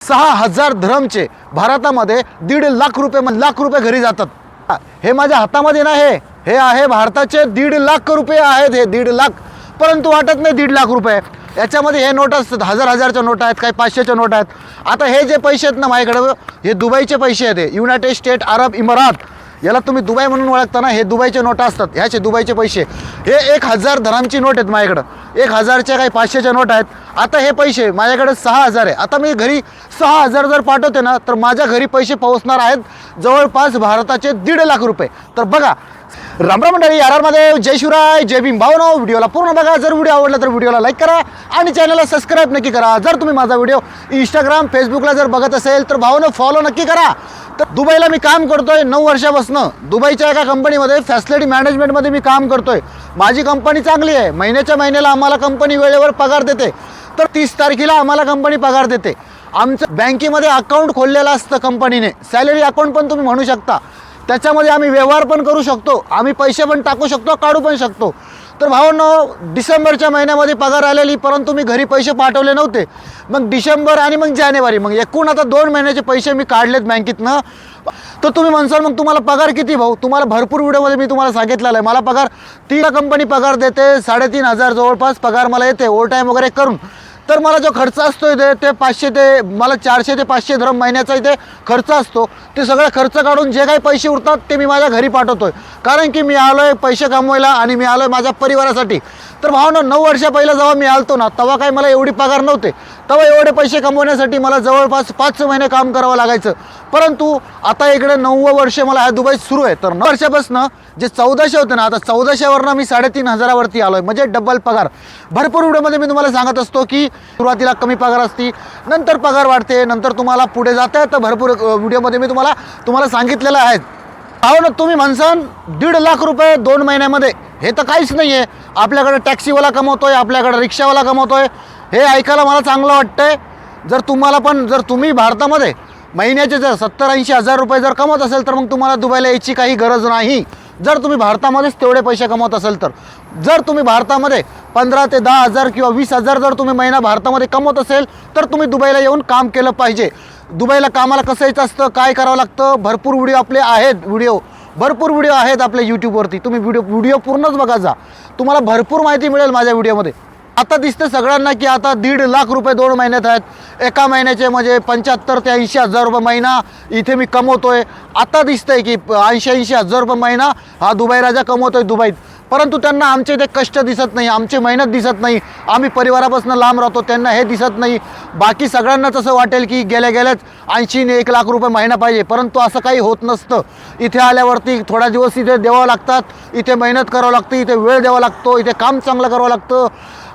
6,000 धरमचे भारतामध्ये 1.5 लाख रुपये घरी जातात। हे माझ्या हातामध्ये नाही, हे आहे भारताचे 1.5 लाख रुपये आहेत, हे 1.5 लाख। परंतु वाटत नाही 1.5 लाख रुपये याच्यामध्ये हे नोट असतात, हजारच्या नोट आहेत, काही 500च्या नोट आहेत। आता हे जे पैसे आहेत ना माझ्याकडे, हे दुबईचे पैसे आहेत, हे युनायटेड स्टेट अरब इमिरात, याला तुम्ही दुबई म्हणून ओळखता ना, हे दुबईचे नोट असतात, ह्याचे दुबईचे पैसे। हे 1,000 धरमची नोट आहेत माझ्याकडं, 1,000च्या काही 500च्या नोट आहेत। आता हे पैसे माझ्याकडे 6,000 आहे। आता मी घरी 6,000 जर पाठवते ना, तर माझ्या घरी पैसे पोहोचणार आहेत जवळपास भारताचे 1.5 लाख रुपये। तर बघा, राम राम मंडळी, आर मध्ये जय शिवराय, जय भीम। भावनो, व्हिडिओला पूर्ण बघा। जर व्हिडिओ आवडला तर व्हिडिओला लाईक करा आणि चॅनलला सबस्क्राईब नक्की करा। जर तुम्ही माझा व्हिडिओ इंस्टाग्राम फेसबुकला जर बघत असेल तर भावनो फॉलो नक्की करा। तर दुबईला मी काम करतोय 9 वर्षापासून। दुबईच्या एका कंपनीमध्ये फॅसिलिटी मॅनेजमेंटमध्ये मी काम करतोय। माझी कंपनी चांगली आहे, महिन्याच्या महिन्याला आम्हाला कंपनी वेळेवर पगार देते। तर 30 तारखेला आम्हाला कंपनी पगार देते। आमचं बँकेमध्ये अकाउंट खोललेलं असतं कंपनीने, सॅलरी अकाउंट पण तुम्ही म्हणू शकता। त्याच्यामध्ये आम्ही व्यवहार पण करू शकतो, आम्ही पैसे पण टाकू शकतो, काढू पण शकतो। तर भावांनो, डिसेंबरच्या महिन्यामध्ये पगार आलेली, परंतु मी घरी पैसे पाठवले नव्हते। मग डिसेंबर आणि मग जानेवारी, मग एकूण आता 2 महिन्याचे पैसे मी काढलेत बँकेतनं। तर तुम्ही म्हणसाल मग तुम्हाला पगार किती भाऊ? तुम्हाला भरपूर व्हिडिओमध्ये मी तुम्हाला सांगितलेलं आहे, मला पगार 3 कंपनी पगार देते, 3,500 जवळपास पगार मला येते ओव्हर टाईम वगैरे करून। तर मला जो खर्च असतो इथे ते 500 ते मला 400 ते 500 धरम महिन्याचा इथे खर्च असतो। ते सगळं खर्च काढून जे काही पैसे उरतात ते मी माझ्या घरी पाठवतोय, कारण की मी आलोय पैसे कमवायला आणि मी आलोय माझ्या परिवारासाठी। तर भावनो, 9 वर्षा पहिला जेव्हा मी आलतो ना, तेव्हा काही मला एवढी पगार नव्हते, तेव्हा एवढे पैसे कमवण्यासाठी मला जवळपास 5 महिने काम करावं लागायचं। परंतु आता इकडे 9वं वर्ष मला ह्या दुबईत सुरू आहे। तर 9 वर्षापासून जे 1400 होते ना, आता 1400वरनं मी 3,500वरती आलोय, म्हणजे डबल पगार। भरपूर व्हिडिओमध्ये मी तुम्हाला सांगत असतो की सुरुवातीला कमी पगार असते, नंतर पगार वाढते, नंतर तुम्हाला पुढे जाता येतं। भरपूर व्हिडिओमध्ये मी तुम्हाला सांगितलेलं आहे। अहो ना, तुम्ही म्हणसान 1.5 लाख रुपये 2 महिन्यामध्ये, हे तर काहीच नाही आहे। आपल्याकडे टॅक्सीवाला कमवतोय, आपल्याकडे रिक्षावाला कमवतोय, हे ऐकायला मला चांगलं वाटतंय। जर तुम्ही भारतामध्ये महिन्याचे जर 70-80 हजार रुपये जर कमवत असेल तर मग तुम्हाला दुबईला यायची काही गरज नाही। जर तुम्ही भारतामध्येच तेवढे पैसे कमवत असेल तर, जर तुम्ही भारतामध्ये 15 ते 10 हजार किंवा 20 हजार जर तुम्ही महिना भारतामध्ये कमवत असेल तर तुम्ही दुबईला येऊन काम केलं पाहिजे। दुबईला कामाला कसं यायचं असतं, काय करावं लागतं, भरपूर व्हिडिओ आपले आहेत, भरपूर व्हिडिओ आहेत आपल्या यूट्यूबवरती। तुम्ही व्हिडिओ पूर्णच बघा जा, तुम्हाला भरपूर माहिती मिळेल माझ्या व्हिडिओमध्ये। आता दिसतं सगळ्यांना की आता 1.5 लाख रुपये 2 महिन्यात आहेत, एका महिन्याचे म्हणजे 75 ते 80 हजार रुपये महिना इथे मी कमवतोय। आता दिसतंय की 80-80 हजार रुपये महिना हा दुबई राजा कमवतोय दुबईत। परंतु त्यांना आमचे ते कष्ट दिसत नाही, आमची मेहनत दिसत नाही, आम्ही परिवारापासून लांब राहतो, त्यांना हे दिसत नाही। बाकी सगळ्यांनाच असं वाटेल की गेल्याच 80 ने 1 लाख रुपये महिना पाहिजे, परंतु असं काही होत नसतं। इथे आल्यावरती थोडा दिवस इथे द्यावं लागतात, इथे मेहनत करावं लागते, इथे वेळ द्यावा लागतो, इथे काम चांगलं करावं लागतं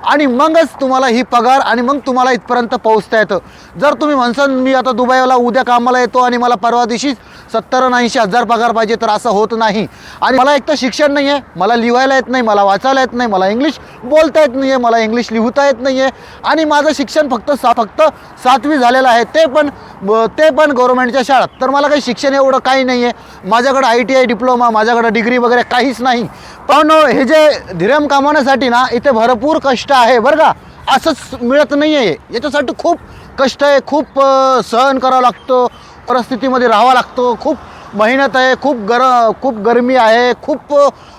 आणि मगच तुम्हाला ही पगार आणि मग तुम्हाला इथपर्यंत पोहोचता येतं। जर तुम्ही म्हणसान मी आता दुबईला उद्या कामाला येतो आणि मला परवा दिवशी 70-80 हजार पगार पाहिजे, तर असं होत नाही। आणि मला एक तर शिक्षण नाही आहे, मला लिहायला येत नाही, मला वाचायला येत नाही, मला इंग्लिश बोलता येत नाही आहे, मला इंग्लिश लिहिता येत नाही आहे आणि माझं शिक्षण फक्त 7वी झालेलं आहे, ते पण गव्हर्नमेंटच्या शाळेत। तर मला काही शिक्षण एवढं काही नाही आहे, माझ्याकडे ITI डिप्लोमा, माझ्याकडे डिग्री वगैरे काहीच नाही। पण हे जे धीरम कमावण्यासाठी ना इथे भरपूर कष्ट आहे बरं का, असंच मिळत नाही आहे। याच्यासाठी खूप कष्ट आहे, खूप सहन करावं लागतं, परिस्थितीमध्ये राहावं लागतं, खूप मेहनत आहे, खूप गरमी आहे, खूप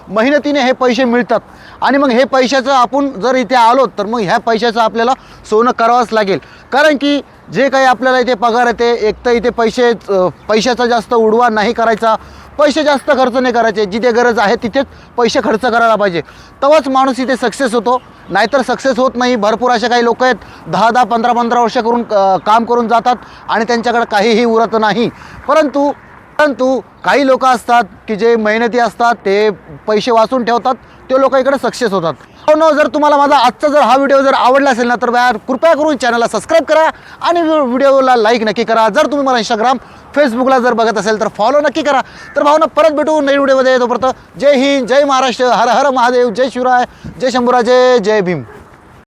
मेहनतीने हे पैसे मिळतात। आणि मग हे पैशाचं आपण जर इथे आलो तर मग ह्या पैशाचं आपल्याला सोनं करावंच लागेल, कारण की जे काही आपल्याला इथे पगार येते, एक तर इथे पैशाचा जास्त उडवा नाही करायचा, पैसे जास्त खर्च नाही करायचे, जिथे गरज आहे तिथेच पैसे खर्च करायला पाहिजे, तेव्हाच माणूस इथे सक्सेस होतो, नाहीतर सक्सेस होत नाही। भरपूर असे काही लोक आहेत 10-10, 15-15 वर्ष करून काम करून जातात आणि त्यांच्याकडे काहीही उरत नाही। परंतु काही लोक असतात की जे मेहनती असतात, ते पैसे वाचून ठेवतात, ते लोक इकडे सक्सेस होतात। जर तुम्हाला माझा आजचा हा व्हिडिओ जर आवडला असेल ना, तर कृपया करून चॅनलला सबस्क्राईब करा आणि व्हिडिओला लाईक नक्की करा। जर तुम्ही मला इंस्टाग्राम फेसबुकला जर बघत असेल तर फॉलो नक्की करा। तर भावना, परत भेटू नवीन व्हिडिओमध्ये, तोपर्यंत जय हिंद, जय महाराष्ट्र, हर हर महादेव, जय शिवराय, जय शंभूराजे, जय भीम।